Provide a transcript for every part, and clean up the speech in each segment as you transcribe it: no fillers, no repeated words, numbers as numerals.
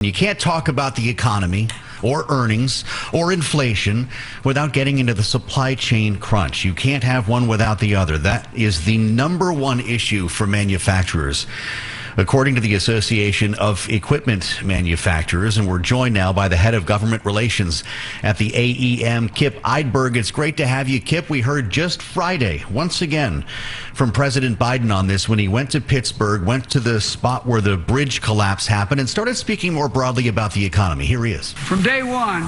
You can't talk about the economy or earnings or inflation without getting into the supply chain crunch. You can't have one without the other. That is the number one issue for manufacturers, according to the Association of Equipment Manufacturers. And we're joined now by the head of government relations at the AEM, Kip Eideberg. It's great to have you, Kip. We heard just Friday, once again, from President Biden on this when he went to Pittsburgh, went to the spot where the bridge collapse happened, and started speaking more broadly about the economy. Here he is. From day one,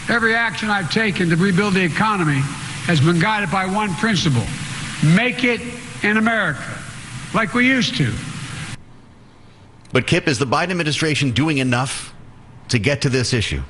every action I've taken to rebuild the economy has been guided by one principle: make it in America, like we used to. But Kip, is the Biden administration doing enough to get to this issue?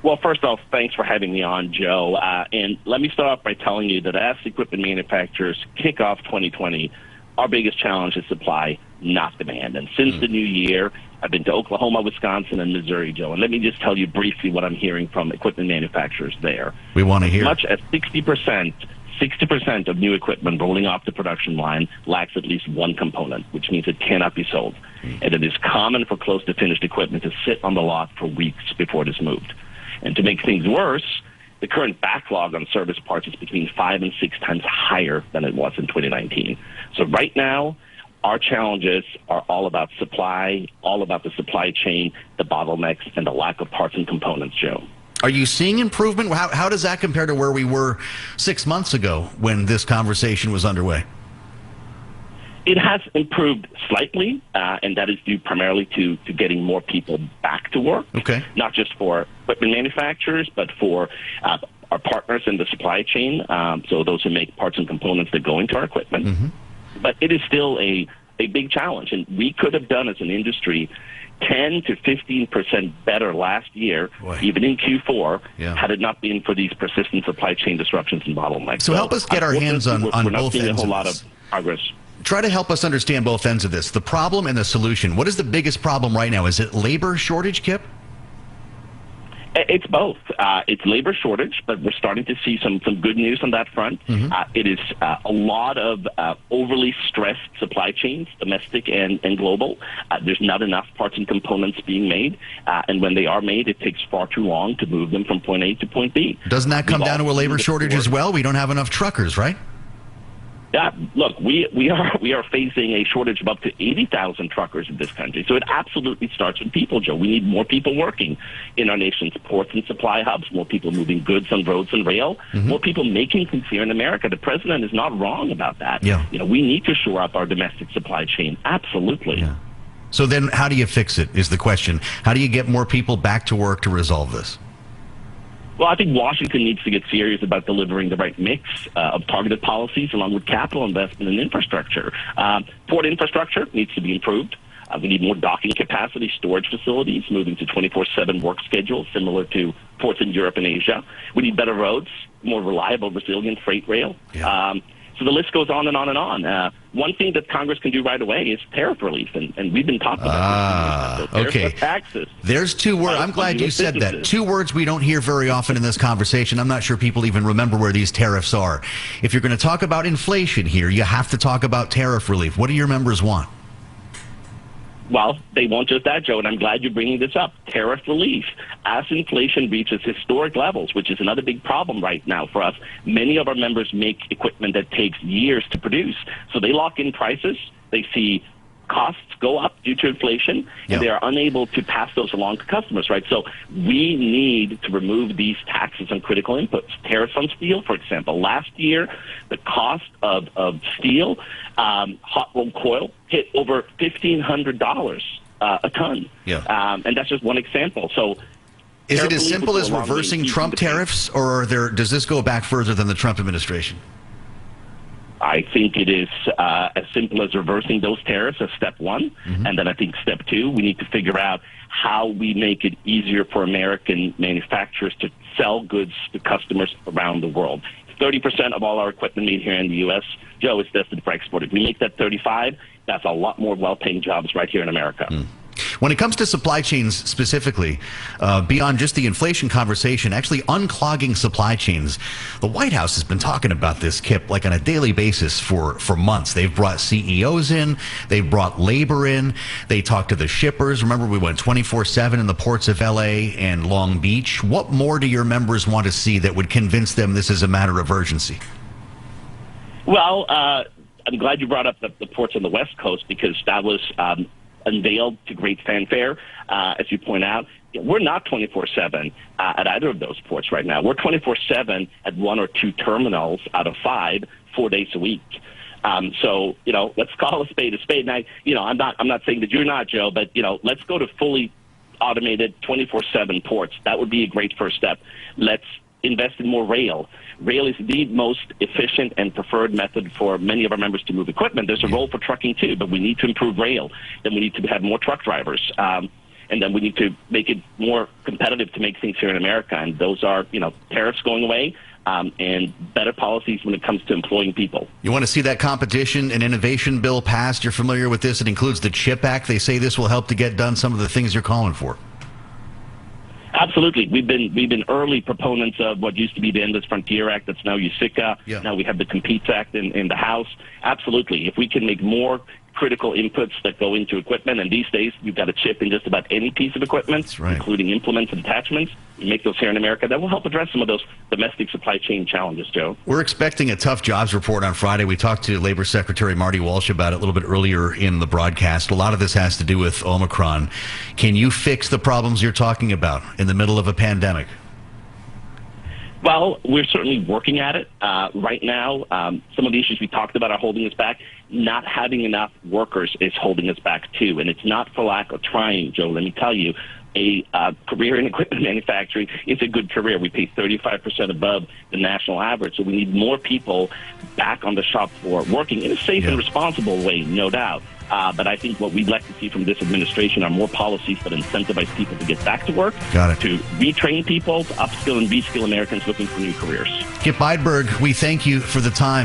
Well, first off, thanks for having me on, Joe. And let me start off by telling you that as equipment manufacturers kick off 2020, our biggest challenge is supply, not demand. And since the new year, I've been to Oklahoma, Wisconsin, and Missouri, Joe. And let me just tell you briefly what I'm hearing from equipment manufacturers there. We want to hear. As much as 60% of new equipment rolling off the production line lacks at least one component, which means it cannot be sold. And it is common for close to finished equipment to sit on the lot for weeks before it is moved. And to make things worse, the current backlog on service parts is between 5 and 6 times higher than it was in 2019. So right now, our challenges are all about supply, all about the supply chain, the bottlenecks, and the lack of parts and components, Joe. Are you seeing improvement? How does that compare to where we were 6 months ago when this conversation was underway? It has improved slightly, and that is due primarily to getting more people back to work. Okay. Not just for equipment manufacturers, but for our partners in the supply chain, so those who make parts and components that go into our equipment. Mm-hmm. But it is still a big challenge, and we could have done as an industry 10 to 15% better last year, even in Q4, had it not been for these persistent supply chain disruptions and bottlenecks. So help us get our hands on both ends. We're not seeing a whole lot of progress. Try to help us understand both ends of this, the problem and the solution. What is the biggest problem right now? Is it labor shortage, Kip? It's both. It's labor shortage, but we're starting to see some good news on that front. Mm-hmm. It is a lot of overly stressed supply chains, domestic and global. There's not enough parts and components being made, and when they are made, it takes far too long to move them from point A to point B. Doesn't that come down to a labor shortage as well? We don't have enough truckers, right? Yeah, look, we are facing a shortage of up to 80,000 truckers in this country. So it absolutely starts with people, Joe. We need more people working in our nation's ports and supply hubs, more people moving goods on roads and rail, more people making things here in America. The president is not wrong about that. Yeah. You know, we need to shore up our domestic supply chain. Absolutely. Yeah. So then how do you fix it is the question. How do you get more people back to work to resolve this? Well, I think Washington needs to get serious about delivering the right mix of targeted policies along with capital investment and infrastructure. Port infrastructure needs to be improved. We need more docking capacity, storage facilities, moving to 24/7 work schedules similar to ports in Europe and Asia. We need better roads, more reliable, resilient freight rail. Yeah. So the list goes on and on and on. One thing that Congress can do right away is tariff relief, and we've been talking about this. Okay. Taxes. There's two words. I'm glad you said that. Two words we don't hear very often in this conversation. I'm not sure people even remember where these tariffs are. If you're going to talk about inflation here, you have to talk about tariff relief. What do your members want? Well, they want just that, Joe, and I'm glad you're bringing this up. Tariff relief. As inflation reaches historic levels, which is another big problem right now for us, many of our members make equipment that takes years to produce. So they lock in prices. They see costs go up due to inflation, and they are unable to pass those along to customers, right? So we need to remove these taxes on critical inputs. Tariffs on steel, for example. Last year, the cost of steel, hot rolled coil, hit over $1,500 a ton. Yeah. And that's just one example. So is it as simple as reversing Trump tariffs, or does this go back further than the Trump administration? I think it is as simple as reversing those tariffs as step one. Mm-hmm. And then I think step two, we need to figure out how we make it easier for American manufacturers to sell goods to customers around the world. 30% of all our equipment made here in the U.S., Joe, is destined for export. If we make that 35%, that's a lot more well-paying jobs right here in America. When it comes to supply chains specifically, beyond just the inflation conversation, actually unclogging supply chains, the White House has been talking about this, Kip, like on a daily basis for months. They've brought CEOs in. They've brought labor in. They talked to the shippers. Remember, we went 24/7 in the ports of L.A. and Long Beach. What more do your members want to see that would convince them this is a matter of urgency? Well, I'm glad you brought up the ports on the West Coast, because that was unveiled to great fanfare. As you point out, we're not 24/7 at either of those ports right now. We're 24/7 at one or two terminals out of 5, 4 days a week. So, let's call a spade a spade. Now, I'm not saying that you're not, Joe, but, let's go to fully automated 24/7 ports. That would be a great first step. Let's invest in more rail. Rail is the most efficient and preferred method for many of our members to move equipment. There's a role for trucking too, but we need to improve rail. Then we need to have more truck drivers. And then we need to make it more competitive to make things here in America. And those are, tariffs going away, and better policies when it comes to employing people. You want to see that competition and innovation bill passed? You're familiar with this. It includes the CHIP Act. They say this will help to get done some of the things you're calling for. Absolutely. We've been early proponents of what used to be the Endless Frontier Act. That's now USICA. Yeah. Now we have the Competes Act in the House. Absolutely. If we can make more critical inputs that go into equipment, and these days you've got a chip in just about any piece of equipment, right, including implements and attachments. We make those here in America. That will help address some of those domestic supply chain challenges, Joe. We're expecting a tough jobs report on Friday. We talked to Labor Secretary Marty Walsh about it a little bit earlier in the broadcast. A lot of this has to do with Omicron. Can you fix the problems you're talking about in the middle of a pandemic? Well, we're certainly working at it. Right now, some of the issues we talked about are holding us back. Not having enough workers is holding us back, too. And it's not for lack of trying, Joe. Let me tell you, a career in equipment manufacturing is a good career. We pay 35% above the national average. So we need more people back on the shop floor working in a safe and responsible way, no doubt. But I think what we'd like to see from this administration are more policies that incentivize people to get back to work, to retrain people, to upskill and reskill Americans looking for new careers. Kip Eideberg, we thank you for the time.